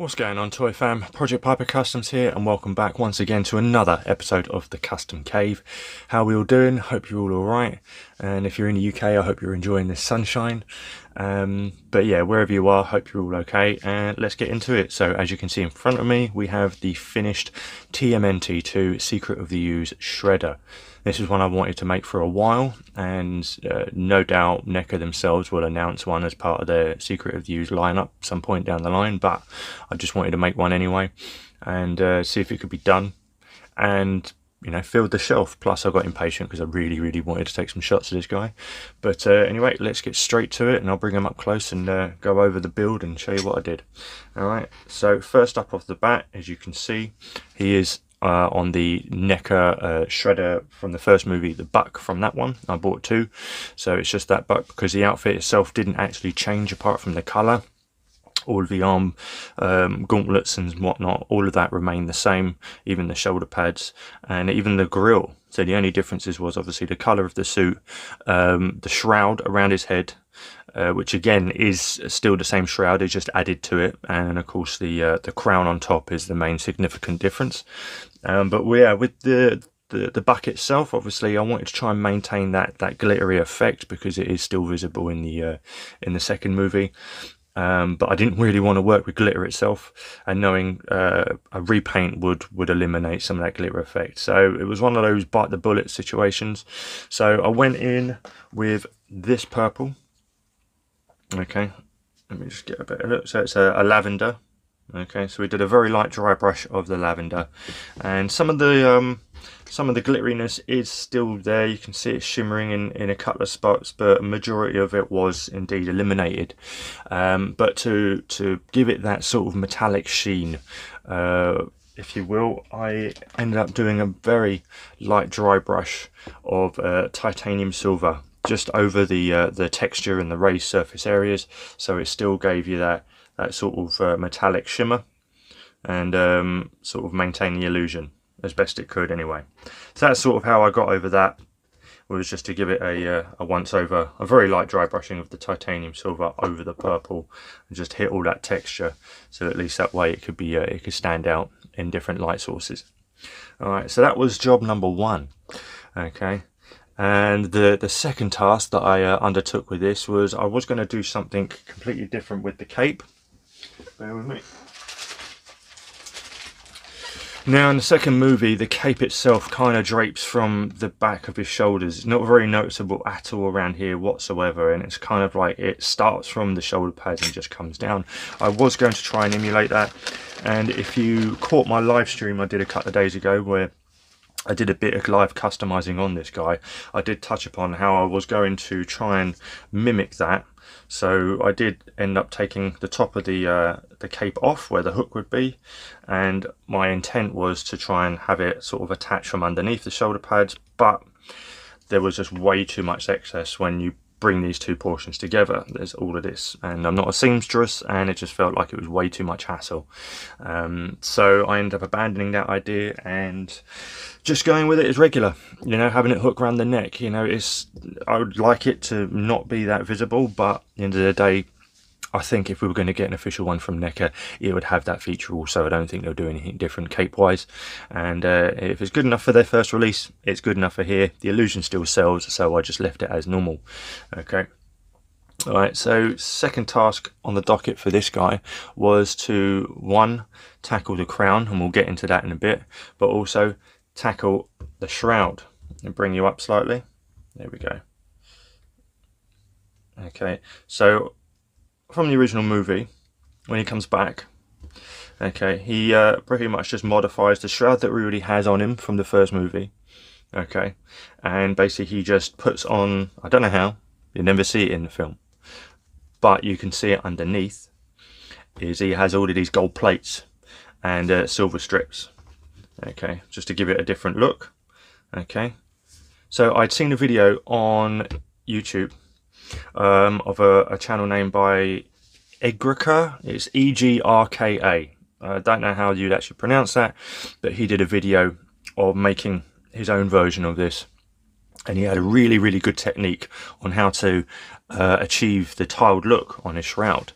What's going on, Toy Fam? Project Piper Customs here, and welcome back once again to another episode of the Custom Cave. How are we all doing? Hope you're all alright. And if you're in the UK, I hope you're enjoying this sunshine. But yeah, wherever you are, hope you're all okay. And let's get into it. So as you can see in front of me, we have the finished TMNT 2 Secret of the Ooze Shredder. This is one I wanted to make for a while, and no doubt NECA themselves will announce one as part of their Secret of the Ooze lineup some point down the line, but I just wanted to make one anyway and see if it could be done and, you know, filled the shelf. Plus I got impatient because I really wanted to take some shots of this guy. But anyway, let's get straight to it, and I'll bring him up close and go over the build and show you what I did. Alright, so first up off the bat, as you can see, he is on the NECA Shredder from the first movie, the buck from that one. I bought two, so it's just that buck because the outfit itself didn't actually change apart from the colour. All of the arm gauntlets and whatnot, all of that remained the same, even the shoulder pads and even the grill. So the only differences was obviously the colour of the suit, the shroud around his head, which again is still the same shroud, is just added to it, and of course the crown on top is the main significant difference. But yeah, with the buck itself, obviously I wanted to try and maintain that glittery effect because it is still visible in the second movie. But I didn't really want to work with glitter itself, and knowing a repaint would eliminate some of that glitter effect. So it was one of those bite the bullet situations. So I went in with this purple. Okay, let me just get a better look. So it's a lavender. Okay, so we did a very light dry brush of the lavender, and some of the glitteriness is still there. You can see it shimmering in a couple of spots, but a majority of it was indeed eliminated. But to give it that sort of metallic sheen, if you will, I ended up doing a very light dry brush of titanium silver just over the texture and the raised surface areas, so it still gave you that sort of metallic shimmer and sort of maintain the illusion as best it could anyway. So that's sort of how I got over that, was just to give it a once over, a very light dry brushing of the titanium silver over the purple, and just hit all that texture, so at least that way it could be it could stand out in different light sources. Alright, so that was job number one. Okay, and the second task that I undertook with this was I was going to do something completely different with the cape. Bear with me. Now in the second movie, the cape itself kind of drapes from the back of his shoulders. It's not very noticeable at all around here whatsoever, and it's kind of like it starts from the shoulder pads and just comes down. I was going to try and emulate that, and if you caught my live stream I did a couple of days ago where I did a bit of live customizing on this guy, I did touch upon how I was going to try and mimic that. So I did end up taking the top of the cape off where the hook would be, and my intent was to try and have it sort of attached from underneath the shoulder pads, but there was just way too much excess when you bring these two portions together. There's all of this, and I'm not a seamstress, and it just felt like it was way too much hassle. So I ended up abandoning that idea and just going with it as regular, you know, having it hook around the neck. You know, I would like it to not be that visible, but at the end of the day, I think if we were going to get an official one from NECA, it would have that feature also. I don't think they'll do anything different cape-wise. And if it's good enough for their first release, it's good enough for here. The illusion still sells, so I just left it as normal. Okay. Alright, so second task on the docket for this guy was to, one, tackle the crown, and we'll get into that in a bit, but also tackle the shroud. And bring you up slightly. There we go. Okay, so from the original movie, when he comes back, okay, he pretty much just modifies the shroud that already has on him from the first movie. Okay, and basically he just puts on, I don't know how, you never see it in the film, but you can see it underneath, is he has all of these gold plates and silver strips. Okay, just to give it a different look. Okay, so I'd seen a video on YouTube of a channel named by EGRKA. It's EGRKA. I don't know how you'd actually pronounce that, but he did a video of making his own version of this, and he had a really good technique on how to achieve the tiled look on his shroud,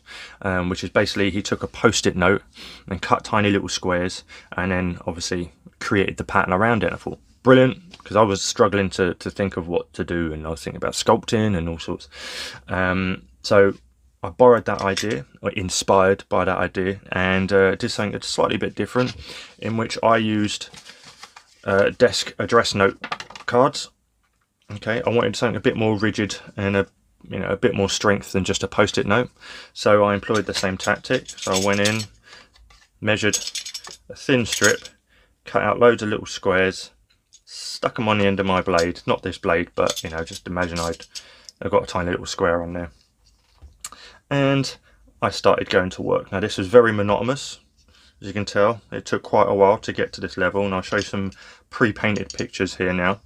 which is basically he took a post-it note and cut tiny little squares, and then obviously created the pattern around it. And I thought, brilliant, because I was struggling to think of what to do, and I was thinking about sculpting and all sorts. So I borrowed that idea, or inspired by that idea, and did something slightly bit different, in which I used desk address note cards. Okay, I wanted something a bit more rigid and a bit more strength than just a post-it note. So I employed the same tactic. So I went in, measured a thin strip, cut out loads of little squares, stuck them on the end of my blade. Not this blade, but just imagine I've got a tiny little square on there. And I started going to work. Now this was very monotonous, as you can tell. It took quite a while to get to this level, and I'll show you some pre-painted pictures here now.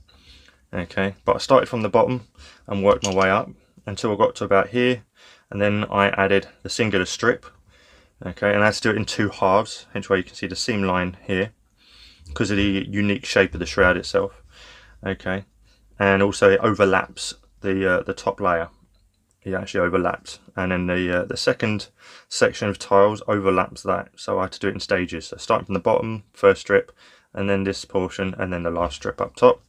Okay, but I started from the bottom and worked my way up until I got to about here, and then I added the singular strip. Okay, and I had to do it in 2 halves, hence why you can see the seam line here, because of the unique shape of the shroud itself. Okay, and also it overlaps the top layer. It actually overlaps, and then the second section of tiles overlaps that, so I had to do it in stages. So starting from the bottom, first strip, and then this portion, and then the last strip up top.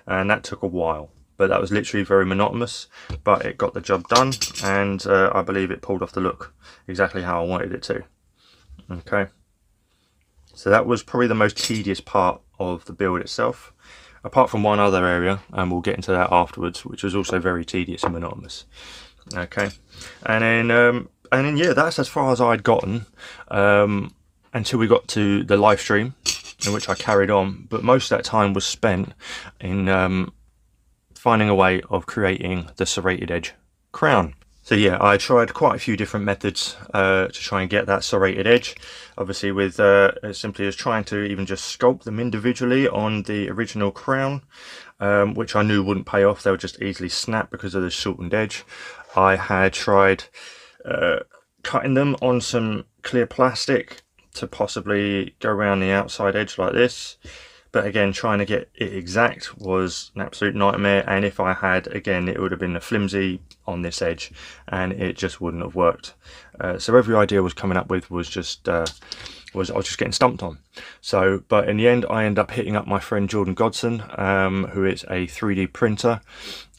And that took a while, but that was literally very monotonous, but it got the job done, and I believe it pulled off the look exactly how I wanted it to. Okay, so that was probably the most tedious part of the build itself, apart from one other area, and we'll get into that afterwards, which was also very tedious and monotonous. Okay, and then yeah, that's as far as I'd gotten until we got to the live stream, in which I carried on, but most of that time was spent in finding a way of creating the serrated edge crown. So yeah, I tried quite a few different methods to try and get that serrated edge. Obviously with as simply as trying to even just sculpt them individually on the original crown, which I knew wouldn't pay off. They would just easily snap because of the shortened edge. I had tried cutting them on some clear plastic to possibly go around the outside edge like this, but again, trying to get it exact was an absolute nightmare, and if I had, again, it would have been a flimsy on this edge and it just wouldn't have worked. So every idea I was coming up with was just I was just getting stumped on. So, but in the end, I ended up hitting up my friend Jordan Godson, who is a 3D printer,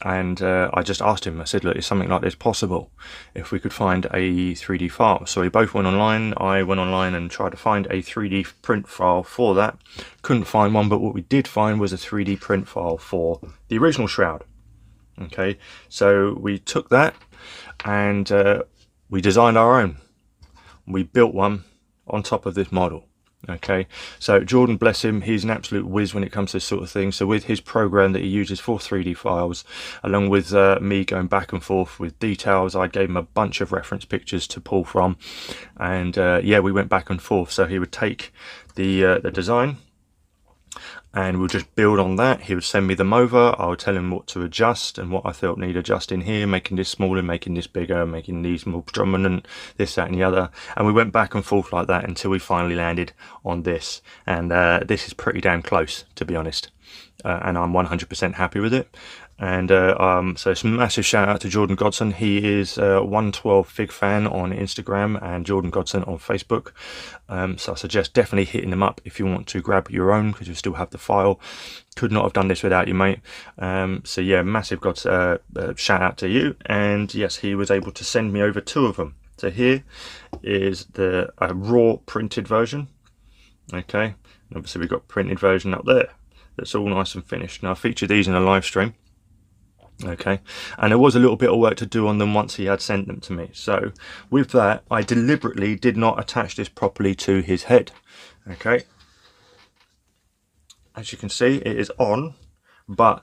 and I just asked him, I said, look, is something like this possible if we could find a 3D file? So we both went online. I went online and tried to find a 3D print file for that. Couldn't find one, but what we did find was a 3D print file for the original Shroud. Okay, so we took that and we designed our own. We built one on top of this model. Okay, so Jordan, bless him, he's an absolute whiz when it comes to this sort of thing. So with his program that he uses for 3D files, along with me going back and forth with details, I gave him a bunch of reference pictures to pull from, and yeah, we went back and forth. So he would take the design and we'll just build on that. He would send me them over. I would tell him what to adjust and what I felt need adjusting here, making this smaller, making this bigger, making these more prominent, this, that and the other. And we went back and forth like that until we finally landed on this. And this is pretty damn close, to be honest. And I'm 100% happy with it. And so it's a massive shout out to Jordan Godson. He is 112 Fig Fan on Instagram and Jordan Godson on Facebook. So I suggest definitely hitting them up if you want to grab your own, because you still have the file. Could not have done this without you, mate. So yeah, massive shout out to you. And yes, he was able to send me over 2 of them. So here is the raw printed version. Okay, and obviously we've got printed version up there. That's all nice and finished. Now I featured these in a live stream. Okay, and there was a little bit of work to do on them once he had sent them to me. So with that, I deliberately did not attach this properly to his head. Okay, as you can see, it is on, but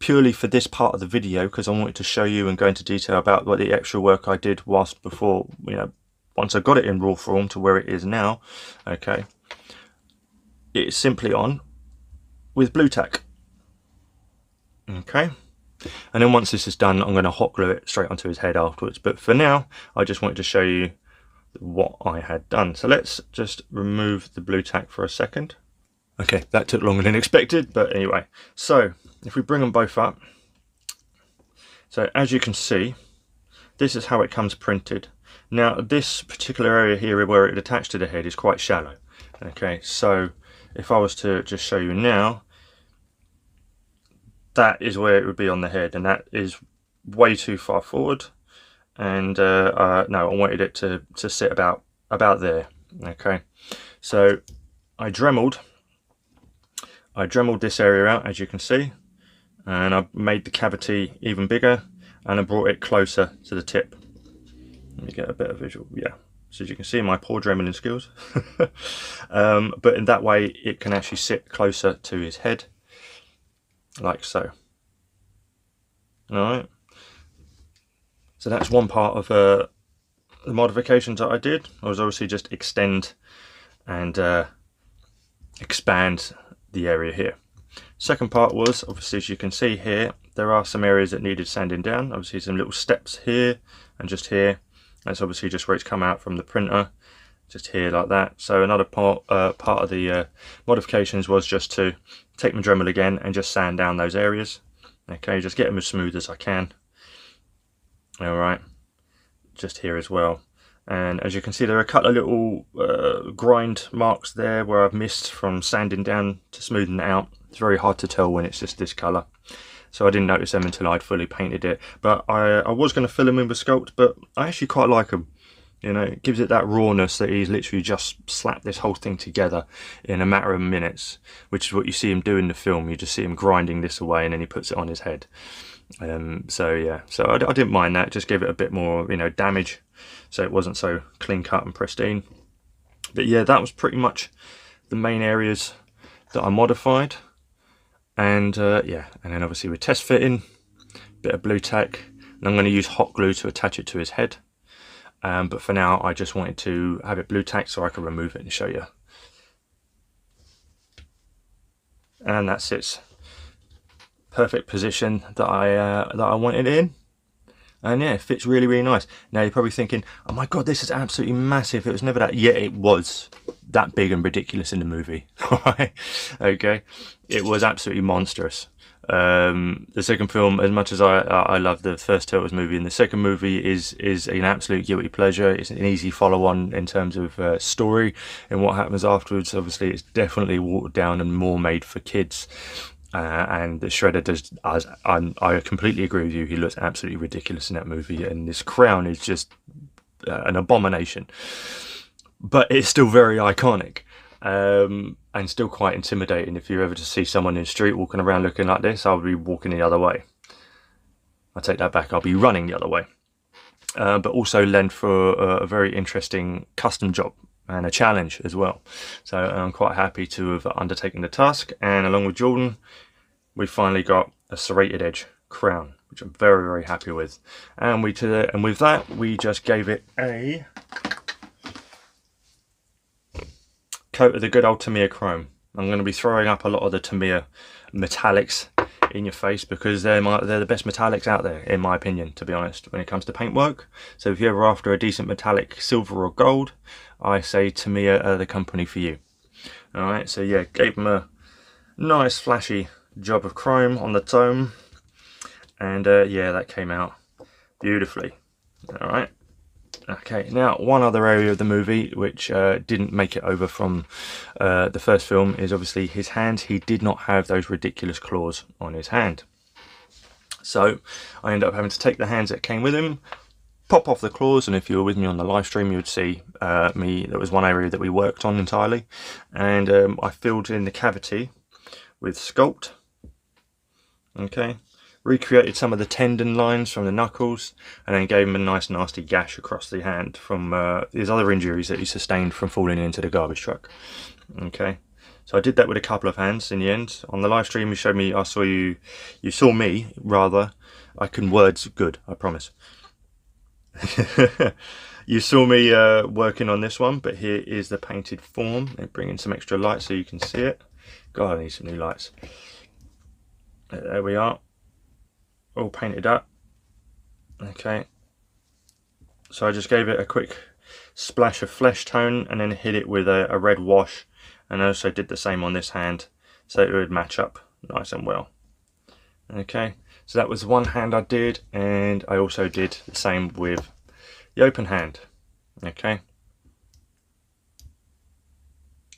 purely for this part of the video, because I wanted to show you and go into detail about what the extra work I did whilst before, you know, once I got it in raw form to where it is now. Okay, it is simply on with blue tack. Okay, and then once this is done, I'm going to hot glue it straight onto his head afterwards. But for now, I just wanted to show you what I had done. So let's just remove the blue tack for a second. Okay, that took longer than expected, but anyway. So if we bring them both up, so as you can see, this is how it comes printed. Now this particular area here where it attached to the head is quite shallow. Okay, so if I was to just show you now, that is where it would be on the head, and that is way too far forward. And no, I wanted it to sit about there. Okay, so I dremeled this area out, as you can see, and I made the cavity even bigger, and I brought it closer to the tip. Let me get a better visual. Yeah, so as you can see, my poor dremeling skills. But in that way, it can actually sit closer to his head, like so. All right. So that's one part of the modifications that I did. I was obviously just extend and expand the area here. Second part was, obviously, as you can see here, there are some areas that needed sanding down. Obviously some little steps here and just here. That's obviously just where it's come out from the printer, just here like that. So another part of the modifications was just to take my Dremel again and just sand down those areas. Okay, just get them as smooth as I can. All right, just here as well. And as you can see, there are a couple of little grind marks there where I've missed from sanding down to smoothen it out. It's very hard to tell when it's just this colour, so I didn't notice them until I'd fully painted it. But I was going to fill them in with Sculpt, but I actually quite like them. You know, it gives it that rawness that he's literally just slapped this whole thing together in a matter of minutes, which is what you see him do in the film. You just see him grinding this away and then he puts it on his head. So yeah, so I didn't mind that. Just gave it a bit more, you know, damage, so it wasn't so clean cut and pristine. But yeah, that was pretty much the main areas that I modified. And yeah, and then obviously with test fitting, bit of blue tack, and I'm going to use hot glue to attach it to his head. But for now, I just wanted to have it blue tacked so I can remove it and show you. And that sits perfect position that I wanted it in. And yeah, it fits really, really nice. Now you're probably thinking, oh my god, this is absolutely massive. It was never that. Yeah, it was that big and ridiculous in the movie. Okay, it was absolutely monstrous. The second film, as much as I love the first Turtles movie, and the second movie is an absolute guilty pleasure. It's an easy follow-on in terms of story and what happens afterwards. Obviously, it's definitely watered down and more made for kids. And the Shredder does, I completely agree with you, he looks absolutely ridiculous in that movie, and this crown is just an abomination. But it's still very iconic, and still quite intimidating. If you're ever to see someone in the street walking around looking like this, I'll be walking the other way. I take that back, I'll be running the other way. But also lent for a very interesting custom job and a challenge as well. So I'm quite happy to have undertaken the task, and along with Jordan, we finally got a serrated edge crown, which I'm very, very happy with. And with that, we just gave it a coat of the good old Tamiya chrome. I'm going to be throwing up a lot of the Tamiya metallics in your face because they're the best metallics out there, in my opinion, to be honest, when it comes to paintwork. So if you're ever after a decent metallic silver or gold, I say Tamiya are the company for you. Alright, so yeah, gave them a nice flashy job of chrome on the dome, and yeah, that came out beautifully. Alright, okay, now one other area of the movie which didn't make it over from the first film is obviously his hand. He did not have those ridiculous claws on his hand, so I ended up having to take the hands that came with him, pop off the claws, and if you were with me on the live stream, you would see there was one area that we worked on entirely, and I filled in the cavity with Sculpt. Okay, recreated some of the tendon lines from the knuckles, and then gave him a nice nasty gash across the hand from his other injuries that he sustained from falling into the garbage truck. Okay, so I did that with a couple of hands in the end. On the live stream, you showed me, you saw me rather, I can words good, I promise. You saw me working on this one, but here is the painted form. They bring in some extra light so you can see it. God, I need some new lights. There we are, all painted up. Okay, so I just gave it a quick splash of flesh tone and then hit it with a red wash, and I also did the same on this hand so it would match up nice and well. Okay, so that was one hand I did, and I also did the same with the open hand. Okay,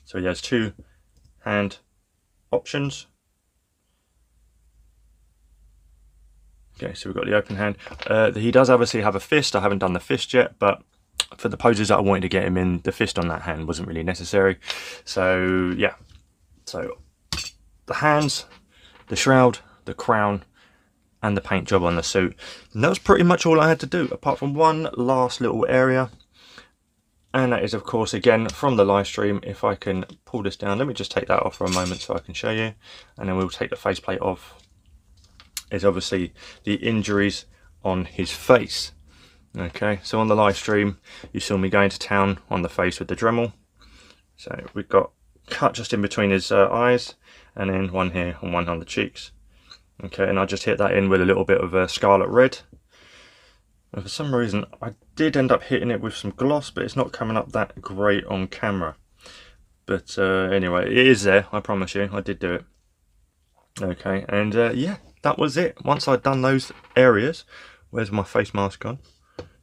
so he has 2 hand options. Okay, so we've got the open hand. He does obviously have a fist. I haven't done the fist yet, but for the poses that I wanted to get him in, the fist on that hand wasn't really necessary. So yeah, so the hands, the shroud, the crown, and the paint job on the suit. And that was pretty much all I had to do, apart from one last little area. And that is, of course, again, from the live stream. If I can pull this down, let me just take that off for a moment so I can show you. And then we'll take the faceplate off. Is obviously the injuries on his face. Okay, so on the live stream, you saw me going to town on the face with the Dremel. So we've got cut just in between his eyes, and then one here and one on the cheeks. Okay, and I just hit that in with a little bit of scarlet red. And for some reason, I did end up hitting it with some gloss, but it's not coming up that great on camera. But anyway, it is there, I promise you, I did do it. Okay, and yeah, that was it. Once I'd done those areas, where's my face mask gone?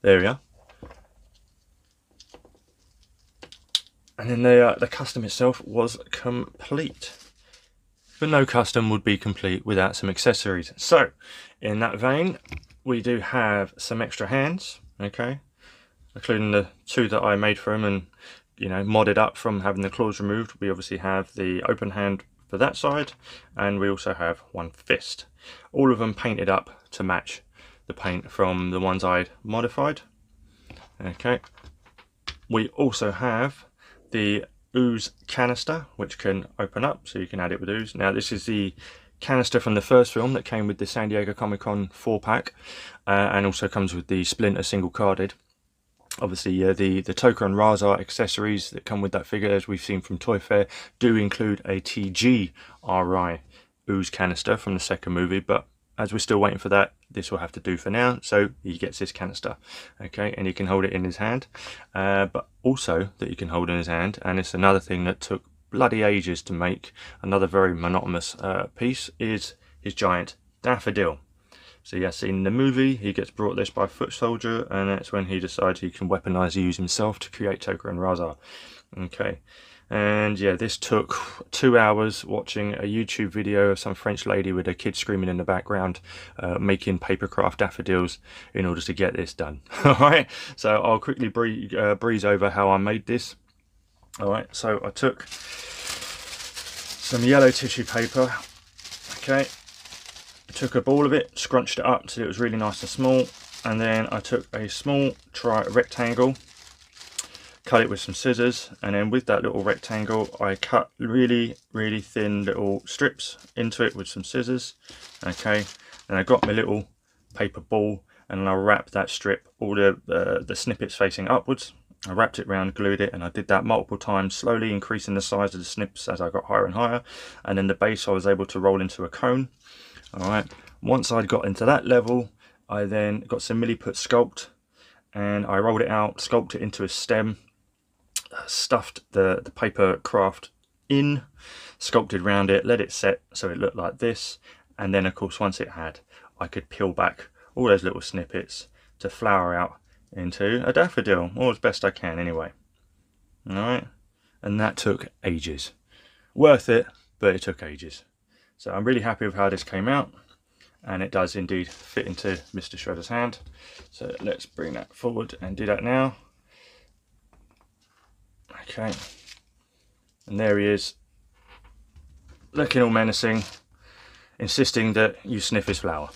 There we are. And then the custom itself was complete. But no custom would be complete without some accessories. So, in that vein, we do have some extra hands, okay, including the 2 that I made for him and, you know, modded up from having the claws removed. We obviously have the open hand for that side, and we also have 1 fist. All of them painted up to match the paint from the ones I'd modified. Okay, we also have the Ooze Canister, which can open up, so you can add it with ooze. Now this is the canister from the first film that came with the San Diego Comic-Con 4-pack, and also comes with the Splinter single carded. Obviously the Toka and Raza accessories that come with that figure, as we've seen from Toy Fair, do include a TGRI Ooze Canister from the second movie, but as we're still waiting for that, this will have to do for now. So he gets this canister, okay, and he can hold it in his hand, but also that he can hold in his hand, and it's another thing that took bloody ages to make. Another very monotonous piece is his giant daffodil. So yes, in the movie he gets brought this by a foot soldier, and that's when he decides he can weaponize use himself to create Toka and Raza. Okay. And yeah, this took 2 hours watching a YouTube video of some French lady with her kids screaming in the background, making papercraft daffodils in order to get this done. Alright, so I'll quickly breeze over how I made this. Alright, so I took some yellow tissue paper, okay, I took a ball of it, scrunched it up till it was really nice and small, and then I took a small rectangle, cut it with some scissors, and then with that little rectangle I cut really thin little strips into it with some scissors. Okay, and I got my little paper ball, and I wrapped that strip, all the snippets facing upwards. I wrapped it around, glued it, and I did that multiple times, slowly increasing the size of the snips as I got higher and higher. And then the base I was able to roll into a cone. Alright, once I'd got into that level, I then got some milliput sculpt, and I rolled it out, sculpted it into a stem, stuffed the paper craft in, sculpted around it, let it set so it looked like this, and then of course once it had, I could peel back all those little snippets to flower out into a daffodil, or as best I can anyway. Alright, and that took ages. Worth it, but it took ages. So I'm really happy with how this came out, and it does indeed fit into Mr. Shredder's hand. So let's bring that forward and do that now. Okay, and there he is, looking all menacing, insisting that you sniff his flower.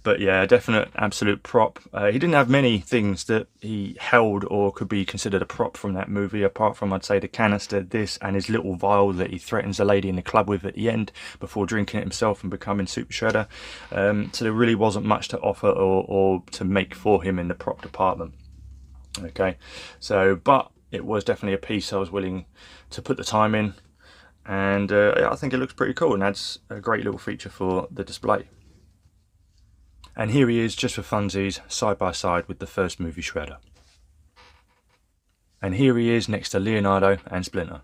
But yeah, definite absolute prop. He didn't have many things that he held or could be considered a prop from that movie, apart from, I'd say, the canister, this, and his little vial that he threatens the lady in the club with at the end before drinking it himself and becoming Super Shredder. So there really wasn't much to offer or to make for him in the prop department. Okay, so but it was definitely a piece I was willing to put the time in, and I think it looks pretty cool and adds a great little feature for the display. And here he is, just for funsies, side by side with the first movie Shredder. And here he is next to Leonardo and Splinter.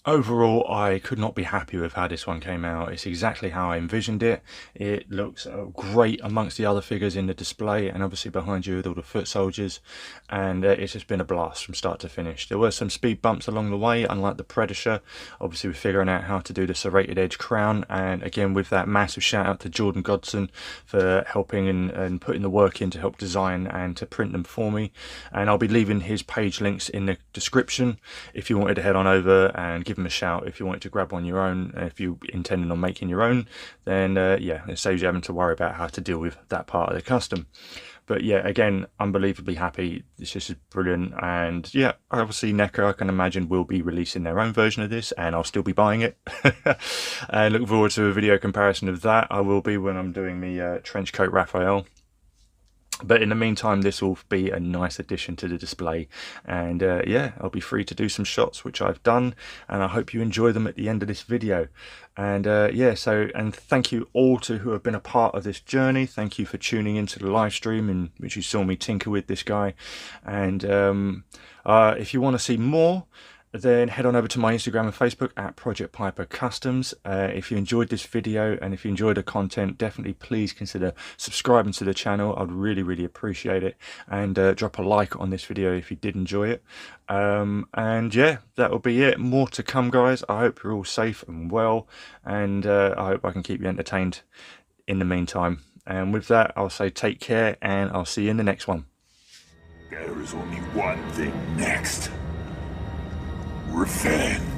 Overall, I could not be happy with how this one came out. It's exactly how I envisioned it. It looks great amongst the other figures in the display, and obviously behind you with all the foot soldiers, and it's just been a blast from start to finish. There were some speed bumps along the way, unlike the Predator. Obviously we're figuring out how to do the serrated edge crown, and again with that massive shout out to Jordan Godson for helping and putting the work in to help design and to print them for me. And I'll be leaving his page links in the description if you wanted to head on over and give him a shout if you wanted to grab one your own. If you intended on making your own, then yeah, it saves you having to worry about how to deal with that part of the custom. But yeah, again, unbelievably happy. This is brilliant. And yeah, obviously NECA, I can imagine, will be releasing their own version of this, and I'll still be buying it. And looking forward to a video comparison of that. I will be when I'm doing the trench coat Raphael. But in the meantime, this will be a nice addition to the display, and yeah, I'll be free to do some shots, which I've done, and I hope you enjoy them at the end of this video. And yeah, so, and thank you all to who have been a part of this journey. Thank you for tuning into the live stream in which you saw me tinker with this guy. And if you want to see more, then head on over to my Instagram and Facebook at Project Piper Customs. If you enjoyed this video and if you enjoyed the content, definitely please consider subscribing to the channel. I'd really appreciate it. And drop a like on this video if you did enjoy it. And yeah, that will be it. More to come, guys. I hope you're all safe and well, and I hope I can keep you entertained in the meantime. And with that, I'll say take care, and I'll see you in the next one. There is only one thing next. Revenge.